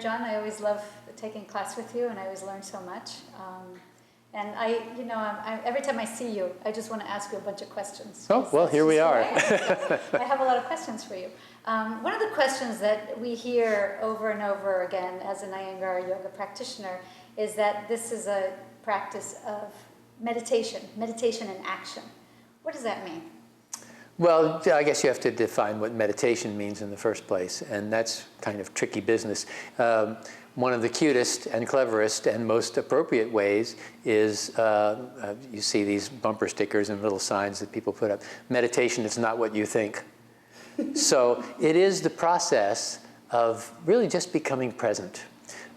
John. I always love taking class with you, and I always learn so much. And every time I see you, I just want to ask you a bunch of questions. Oh, well, here we are. I have a lot of questions for you. One of the questions that we hear over and over again as an Iyengar yoga practitioner is that this is a practice of meditation in action. What does that mean? Well, I guess you have to define what meditation means in the first place, and that's kind of tricky business. One of the cutest and cleverest and most appropriate ways is, you see these bumper stickers and little signs that people put up. Meditation is not what you think. So it is the process of really just becoming present.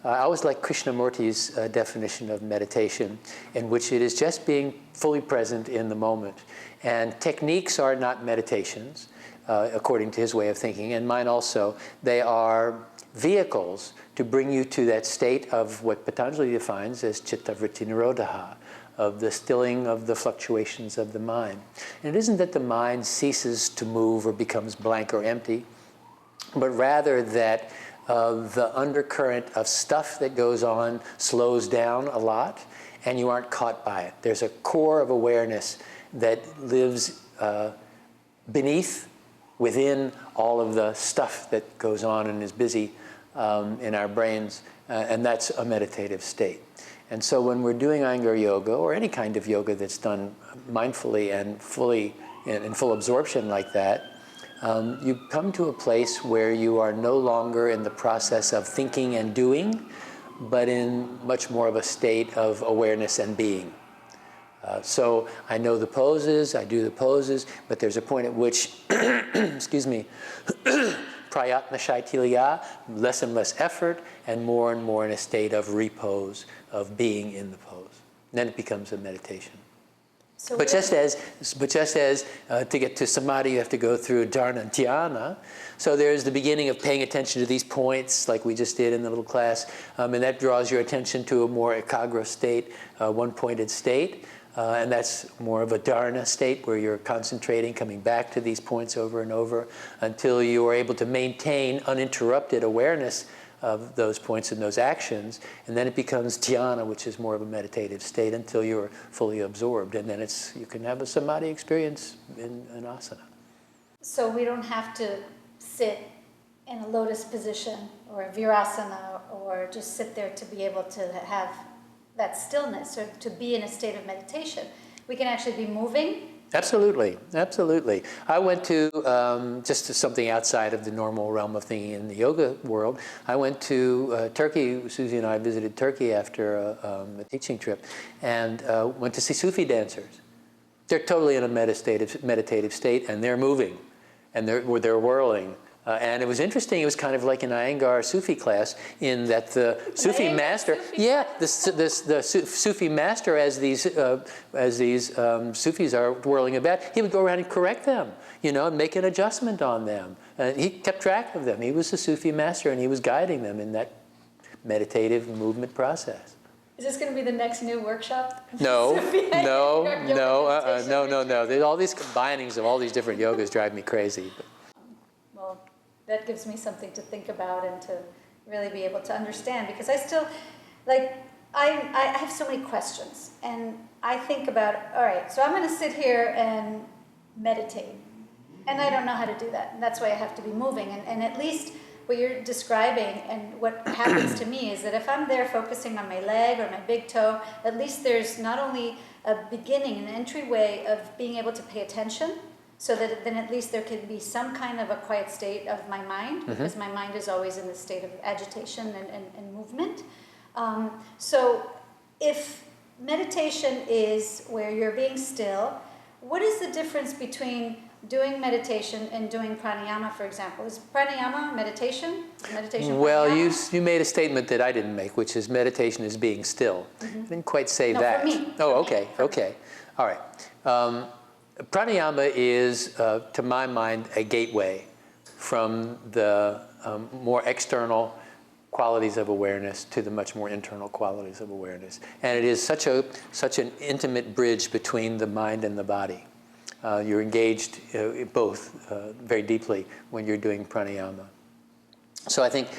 I always like Krishnamurti's definition of meditation, in which it is just being fully present in the moment. And techniques are not meditations, according to his way of thinking, and mine also. They are vehicles to bring you to that state of what Patanjali defines as chittavritti nirodha, of the stilling of the fluctuations of the mind. And it isn't that the mind ceases to move or becomes blank or empty, but rather that the undercurrent of stuff that goes on slows down a lot, and you aren't caught by it. There's a core of awareness that lives beneath, within all of the stuff that goes on and is busy in our brains, and that's a meditative state. And so when we're doing Iyengar yoga, or any kind of yoga that's done mindfully and fully, in full absorption like that, you come to a place where you are no longer in the process of thinking and doing, but in much more of a state of awareness and being. So I know the poses, I do the poses, but there's a point at which, excuse me, prayatna shaitiliya, less and less effort, and more in a state of repose, of being in the pose. And then it becomes a meditation. So but just as to get to samadhi, you have to go through dharana and dhyana. So there's the beginning of paying attention to these points, like we just did in the little class, and that draws your attention to a more ekagra state, one-pointed state. And that's more of a dharana state where you're concentrating, coming back to these points over and over until you are able to maintain uninterrupted awareness of those points and those actions. And then it becomes dhyana, which is more of a meditative state until you're fully absorbed. And then you can have a samadhi experience in an asana. So we don't have to sit in a lotus position or a virasana or just sit there to be able to have that stillness or to be in a state of meditation. We can actually be moving. Absolutely, absolutely. I went to, just to something outside of the normal realm of thinking in the yoga world, I went to Turkey. Susie and I visited Turkey after a teaching trip, and went to see Sufi dancers. They're totally in a meditative state, and they're moving, and they're whirling. And it was interesting. It was kind of like an Iyengar Sufi class, in that the Sufi master, the Sufi master, as these Sufis are whirling about, he would go around and correct them, and make an adjustment on them. He kept track of them. He was the Sufi master, and he was guiding them in that meditative movement process. Is this going to be the next new workshop? No. All these combinings of all these different yogas drive me crazy. Well, that gives me something to think about and to really be able to understand, because I still, I have so many questions, and I think about, all right, so I'm going to sit here and meditate, and I don't know how to do that, and that's why I have to be moving, and at least what you're describing and what happens to me is that if I'm there focusing on my leg or my big toe, at least there's not only a beginning, an entryway of being able to pay attention, so that then at least there can be some kind of a quiet state of my mind, because my mind is always in the state of agitation and movement. So if meditation is where you're being still, what is the difference between doing meditation and doing pranayama, for example? Is pranayama meditation? Well, you made a statement that I didn't make, which is meditation is being still. I didn't quite say that. For me. Oh, okay. All right. Pranayama is, to my mind, a gateway from the more external qualities of awareness to the much more internal qualities of awareness. And it is such an intimate bridge between the mind and the body. You're engaged both very deeply when you're doing pranayama. So I think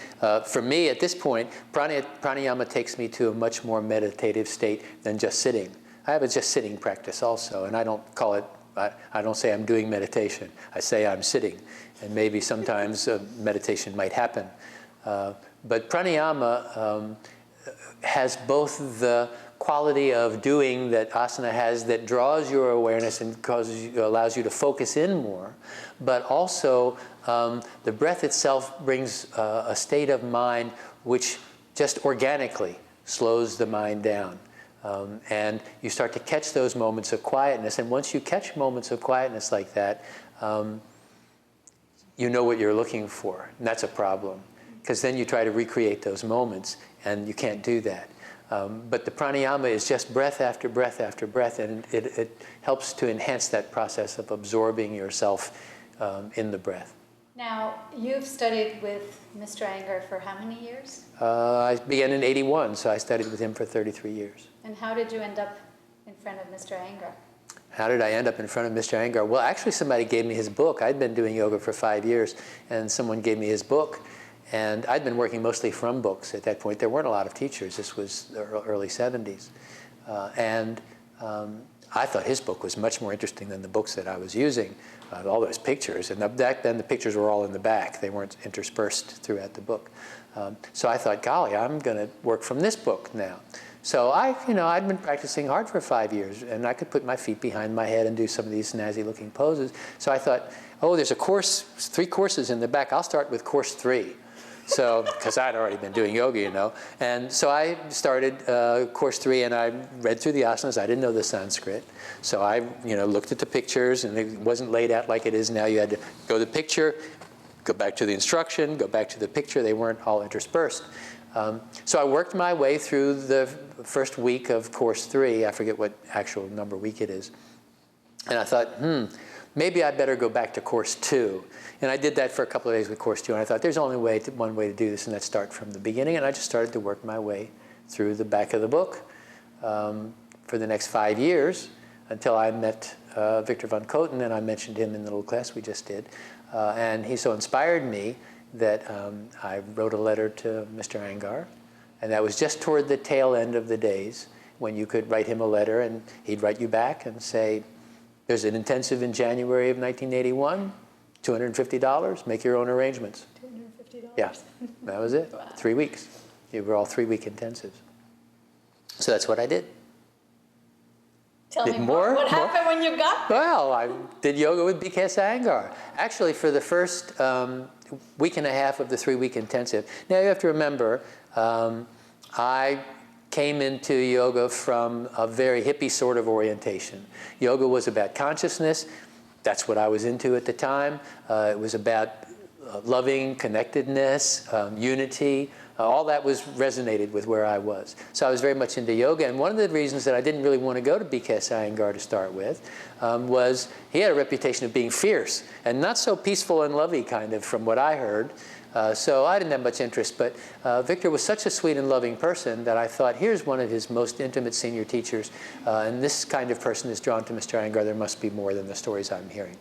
for me at this point, pranayama takes me to a much more meditative state than just sitting. I have a just sitting practice also, and I don't call it, I don't say I'm doing meditation. I say I'm sitting, and maybe sometimes meditation might happen. But pranayama has both the quality of doing that asana has that draws your awareness and allows you to focus in more, but also the breath itself brings a state of mind which just organically slows the mind down. And you start to catch those moments of quietness. And once you catch moments of quietness like that, you know what you're looking for. And that's a problem, because then you try to recreate those moments, and you can't do that. But the pranayama is just breath after breath after breath, and it helps to enhance that process of absorbing yourself in the breath. Now, you've studied with Mr. Iyengar for how many years? I began in '81, so I studied with him for 33 years. And how did you end up in front of Mr. Iyengar? How did I end up in front of Mr. Iyengar? Well, actually, somebody gave me his book. I'd been doing yoga for 5 years, and someone gave me his book. And I'd been working mostly from books at that point. There weren't a lot of teachers. This was the early 70s. I thought his book was much more interesting than the books that I was using. All those pictures, and back then the pictures were all in the back. They weren't interspersed throughout the book. So I thought, golly, I'm going to work from this book now. So I'd been practicing hard for 5 years, and I could put my feet behind my head and do some of these snazzy-looking poses. So I thought, oh, there's a course, 3 courses in the back. I'll start with course 3. So, because I'd already been doing yoga, And so I started course 3, and I read through the asanas. I didn't know the Sanskrit. So I, looked at the pictures, and it wasn't laid out like it is now. You had to go to the picture, go back to the instruction, go back to the picture. They weren't all interspersed. So I worked my way through the first week of course 3. I forget what actual number week it is. And I thought, maybe I better go back to course 2. And I did that for a couple of days with course 2, and I thought there's only one way to do this, and that's start from the beginning. And I just started to work my way through the back of the book for the next 5 years until I met Victor von Koten, and I mentioned him in the little class we just did. And he so inspired me that I wrote a letter to Mr. Iyengar, and that was just toward the tail end of the days when you could write him a letter, and he'd write you back and say, there's an intensive in January of 1981, $250, make your own arrangements. $250? Yeah, that was it. Wow. 3 weeks. They were all 3-week intensives. So that's what I did. Tell me more. What happened when you got there? Well, I did yoga with BKS Iyengar. Actually, for the first week and a half of the 3-week intensive. Now, you have to remember, I came into yoga from a very hippie sort of orientation. Yoga was about consciousness. That's what I was into at the time. It was about loving, connectedness, unity. All that resonated with where I was. So I was very much into yoga. And one of the reasons that I didn't really want to go to BKS Iyengar to start with was he had a reputation of being fierce and not so peaceful and lovey, kind of, from what I heard. So I didn't have much interest. But Victor was such a sweet and loving person that I thought, here's one of his most intimate senior teachers. And this kind of person is drawn to Mr. Iyengar. There must be more than the stories I'm hearing.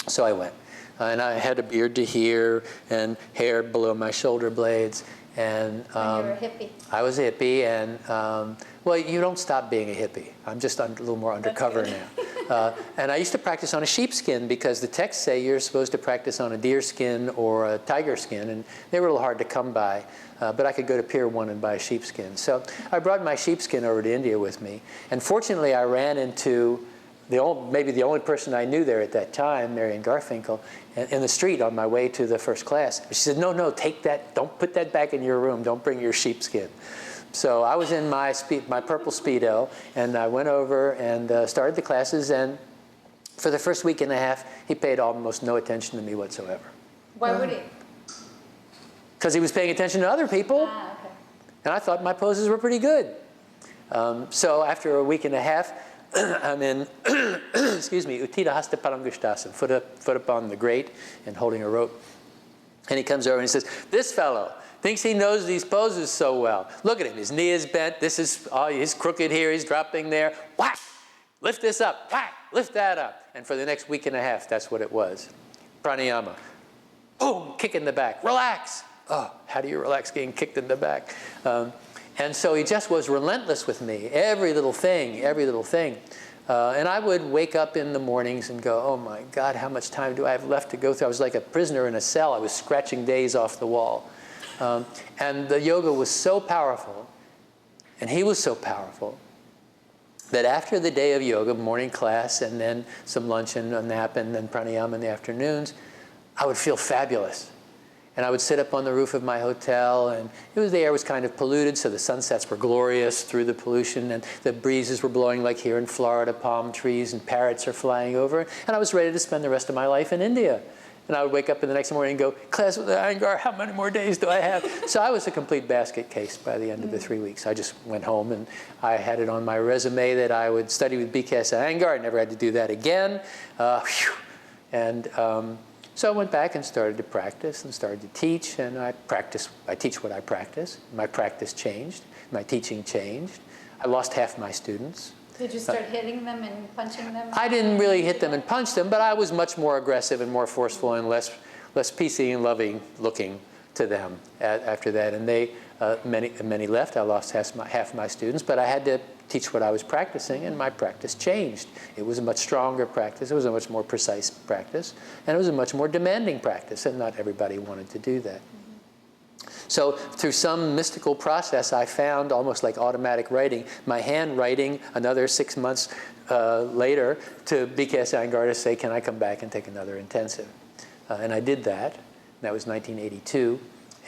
So I went. And I had a beard to here and hair below my shoulder blades. And you were a hippie. I was a hippie. And, well, you don't stop being a hippie. I'm just a little more undercover now. And I used to practice on a sheepskin because the texts say you're supposed to practice on a deer skin or a tiger skin. And they were a little hard to come by. But I could go to Pier 1 and buy a sheepskin. So I brought my sheepskin over to India with me. And fortunately, I ran into maybe the only person I knew there at that time, Marion Garfinkel, in the street on my way to the first class. She said, no, take that. Don't put that back in your room. Don't bring your sheepskin. So I was in my purple Speedo, and I went over and started the classes. And for the first week and a half, he paid almost no attention to me whatsoever. Why would he? Because he was paying attention to other people. Ah, okay. And I thought my poses were pretty good. So after a week and a half, I'm in, excuse me, Uttita Hasta Parangushtasana, foot up on the grate and holding a rope. And he comes over and he says, this fellow thinks he knows these poses so well. Look at him, his knee is bent, he's crooked here, he's dropping there. Whack, lift this up, whack, lift that up. And for the next week and a half, that's what it was. Pranayama. boom, kick in the back, relax. Oh, how do you relax getting kicked in the back? And so he just was relentless with me, every little thing, every little thing. And I would wake up in the mornings and go, oh my God, how much time do I have left to go through? I was like a prisoner in a cell. I was scratching days off the wall. And the yoga was so powerful, and he was so powerful, that after the day of yoga, morning class, and then some lunch and a nap, and then pranayama in the afternoons, I would feel fabulous. And I would sit up on the roof of my hotel, and the air was kind of polluted, so the sunsets were glorious through the pollution, and the breezes were blowing like here in Florida, palm trees, and parrots are flying over. And I was ready to spend the rest of my life in India. And I would wake up in the next morning and go, class with Iyengar, how many more days do I have? So I was a complete basket case by the end of the 3 weeks. I just went home, and I had it on my resume that I would study with B.K.S. Iyengar. I never had to do that again. So I went back and started to practice and started to teach, and I teach what I practice. My practice changed. My teaching changed. I lost half my students. Did you start hitting them and punching them? I didn't really hit them and punch them, but I was much more aggressive and more forceful and less PC and loving looking to them after that. And many left. I lost half my students, but I had to teach what I was practicing, and my practice changed. It was a much stronger practice. It was a much more precise practice, and it was a much more demanding practice, and not everybody wanted to do that. So through some mystical process, I found, almost like automatic writing, my handwriting another 6 months later to B.K.S. Iyengar to say, can I come back and take another intensive? And I did that. That was 1982.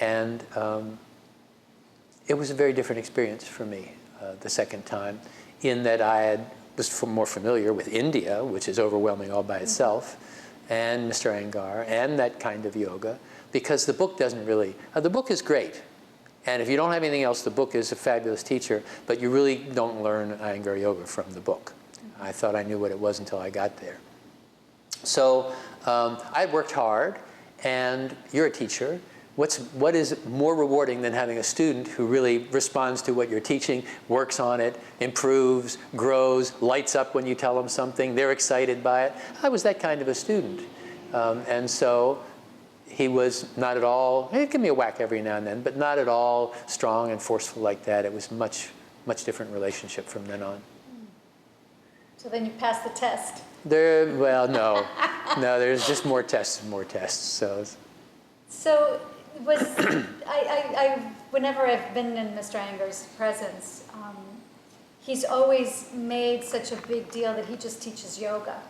And it was a very different experience for me the second time, in that I was more familiar with India, which is overwhelming all by itself, and Mr. Iyengar, and that kind of yoga. Because the book doesn't really, the book is great. And if you don't have anything else, the book is a fabulous teacher, but you really don't learn Iyengar Yoga from the book. I thought I knew what it was until I got there. So I worked hard, and you're a teacher. What is more rewarding than having a student who really responds to what you're teaching, works on it, improves, grows, lights up when you tell them something, they're excited by it? I was that kind of a student. And so he was not at all, he'd give me a whack every now and then, but not at all strong and forceful like that. It was much different relationship from then on. So then you passed the test. Well, no. No, there's just more tests and more tests. So was, whenever I've been in Mr. Iyengar's presence, he's always made such a big deal that he just teaches yoga,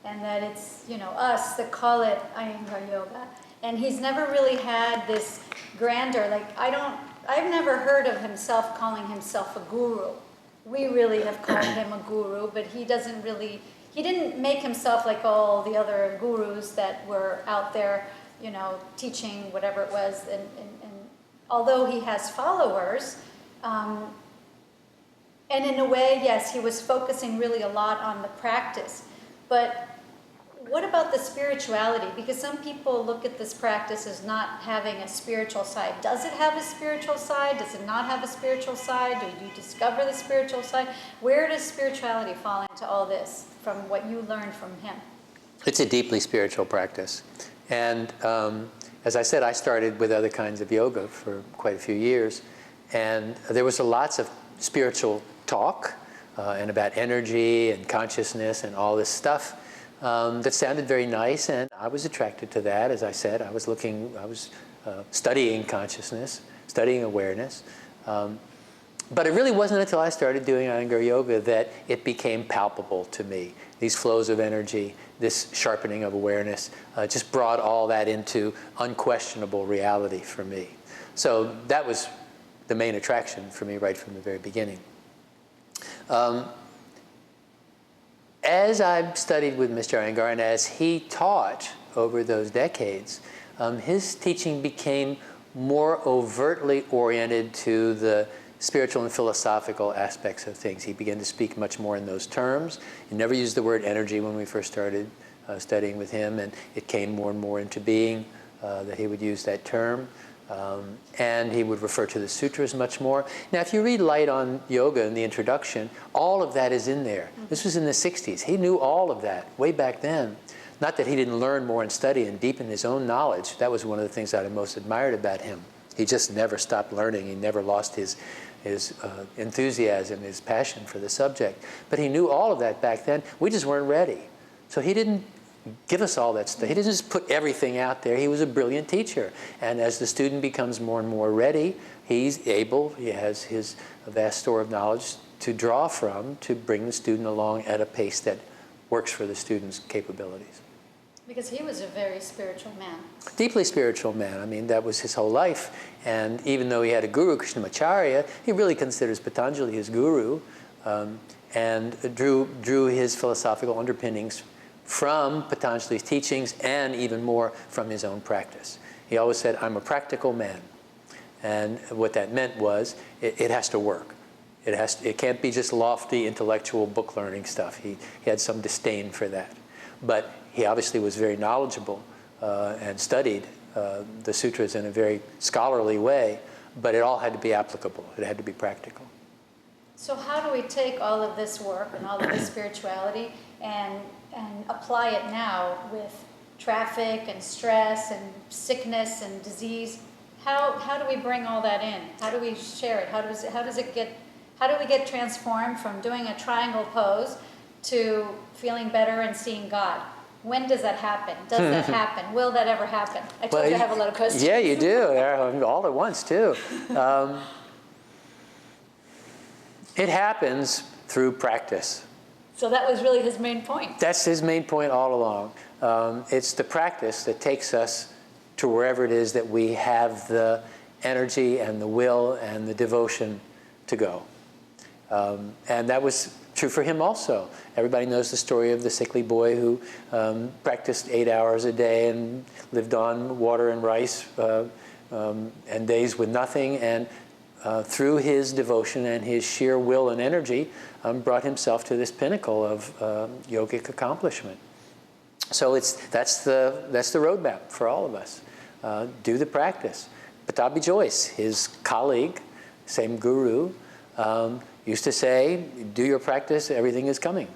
and that it's, us that call it Iyengar Yoga. And he's never really had this grandeur. Like, I've never heard of himself calling himself a guru. We really have called him a guru, but he didn't make himself like all the other gurus that were out there, teaching whatever it was. And although he has followers, and in a way, yes, he was focusing really a lot on the practice. But what about the spirituality? Because some people look at this practice as not having a spiritual side. Does it have a spiritual side? Does it not have a spiritual side? Do you discover the spiritual side? Where does spirituality fall into all this from what you learned from him? It's a deeply spiritual practice. And as I said, I started with other kinds of yoga for quite a few years. And there was lots of spiritual talk and about energy and consciousness and all this stuff. That sounded very nice, and I was attracted to that. As I said, I was studying consciousness, studying awareness. But it really wasn't until I started doing Iyengar Yoga that it became palpable to me. These flows of energy, this sharpening of awareness, just brought all that into unquestionable reality for me. So that was the main attraction for me right from the very beginning. As I studied with Mr. Iyengar, and as he taught over those decades, his teaching became more overtly oriented to the spiritual and philosophical aspects of things. He began to speak much more in those terms. He never used the word energy when we first started studying with him, and it came more and more into being that he would use that term. And he would refer to the sutras much more. Now, if you read Light on Yoga in the introduction, all of that is in there. This was in the 60s. He knew all of that way back then. Not that he didn't learn more and study and deepen his own knowledge. That was one of the things that I most admired about him. He just never stopped learning. He never lost his enthusiasm, his passion for the subject. But he knew all of that back then. We just weren't ready. So he didn't give us all that stuff. He didn't just put everything out there. He was a brilliant teacher. And as the student becomes more and more ready, he has his vast store of knowledge to draw from to bring the student along at a pace that works for the student's capabilities. Because he was a very spiritual man. Deeply spiritual man. I mean, that was his whole life. And even though he had a guru, Krishnamacharya, he really considers Patanjali his guru, and drew his philosophical underpinnings from Patanjali's teachings and even more from his own practice. He always said, I'm a practical man. And what that meant was, it has to work. It can't be just lofty intellectual book learning stuff. He had some disdain for that. But he obviously was very knowledgeable and studied the sutras in a very scholarly way, but it all had to be applicable. It had to be practical. So how do we take all of this work and all of this spirituality and apply it now with traffic and stress and sickness and disease? How do we bring all that in? How do we share it? How do we get transformed from doing a triangle pose to feeling better and seeing God? When does that happen? Does that happen? Will that ever happen? I told you I have a lot of questions. Yeah, you do. All at once, too. It happens through practice. So that was really his main point. That's his main point all along. It's the practice that takes us to wherever it is that we have the energy and the will and the devotion to go. And that was true for him also. Everybody knows the story of the sickly boy who practiced 8 hours a day and lived on water and rice and days with nothing, and through his devotion and his sheer will and energy brought himself to this pinnacle of yogic accomplishment. So that's the roadmap for all of us. Do the practice. Patabi Joyce, his colleague, same guru, used to say, do your practice, everything is coming.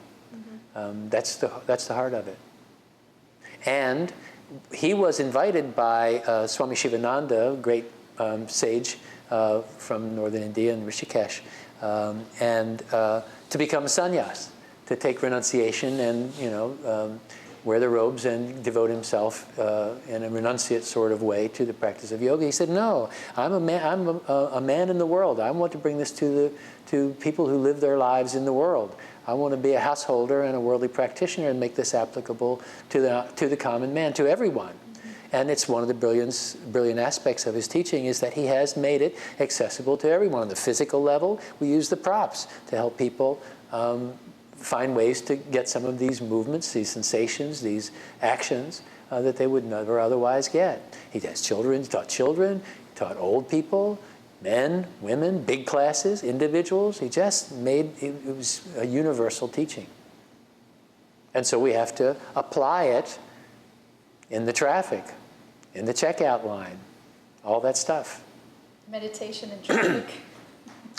Mm-hmm. That's the heart of it. And he was invited by Swami Sivananda, great sage from northern India and Rishikesh, and to become a sannyas, to take renunciation and wear the robes and devote himself in a renunciate sort of way to the practice of yoga. He said, no, I'm a man in the world. I want to bring this to people who live their lives in the world. I want to be a householder and a worldly practitioner and make this applicable to the common man, to everyone. And it's one of the brilliant aspects of his teaching is that he has made it accessible to everyone. On the physical level, we use the props to help people find ways to get some of these movements, these sensations, these actions that they would never otherwise get. He has children, he taught old people, men, women, big classes, individuals. He just it was a universal teaching. And so we have to apply it in the traffic, in the checkout line, all that stuff. Meditation and traffic.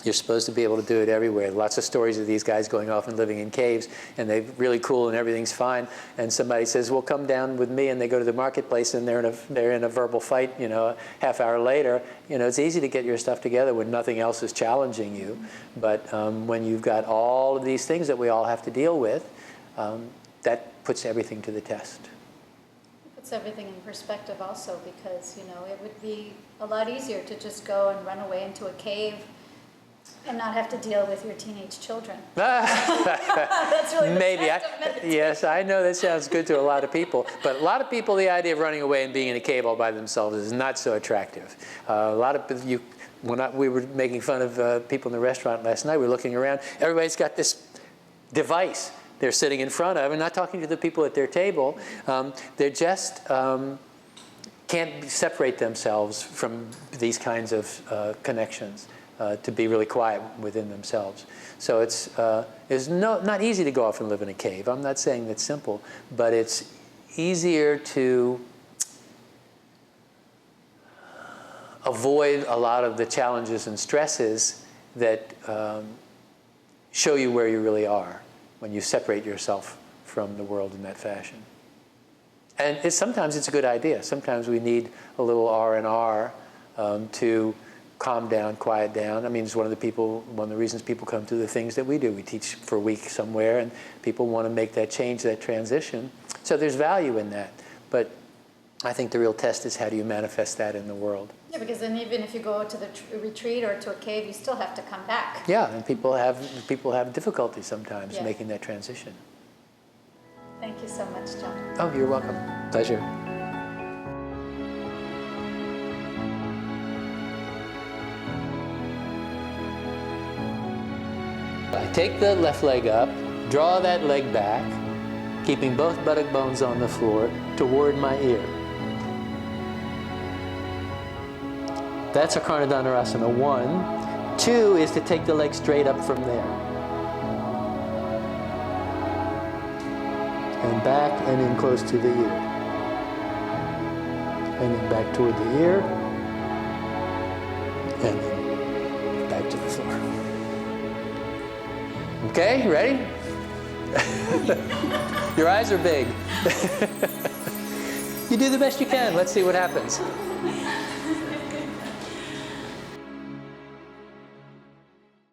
You're supposed to be able to do it everywhere. Lots of stories of these guys going off and living in caves, and they're really cool and everything's fine. And somebody says, well, come down with me, and they go to the marketplace, and they're in a verbal fight, a half hour later. It's easy to get your stuff together when nothing else is challenging you. But when you've got all of these things that we all have to deal with, that puts everything to the test. It puts everything in perspective also, because, it would be a lot easier to just go and run away into a cave and not have to deal with your teenage children. That's really the maybe. test of meditation. Yes, I know that sounds good to a lot of people. But a lot of people, the idea of running away and being in a cave all by themselves is not so attractive. A lot of you, we were making fun of people in the restaurant last night. We were looking around. Everybody's got this device they're sitting in front of, and not talking to the people at their table. They're just can't separate themselves from these kinds of connections. To be really quiet within themselves. So it's not easy to go off and live in a cave. I'm not saying that's simple, but it's easier to avoid a lot of the challenges and stresses that show you where you really are when you separate yourself from the world in that fashion. And sometimes it's a good idea. Sometimes we need a little R&R to calm down, quiet down. I mean, it's one of the reasons people come to the things that we do. We teach for a week somewhere, and people want to make that change, that transition. So there's value in that. But I think the real test is how do you manifest that in the world. Yeah, because then even if you go to the retreat or to a cave, you still have to come back. Yeah, and people have difficulty sometimes Yeah. making that transition. Thank you so much, John. Oh, you're welcome. Pleasure. I take the left leg up, draw that leg back, keeping both buttock bones on the floor toward my ear. That's Karna Dhanurasana 1. 2 is to take the leg straight up from there. And back and in close to the ear. And then back toward the ear. And then back to the floor. Okay, ready? Your eyes are big. You do the best you can. Let's see what happens.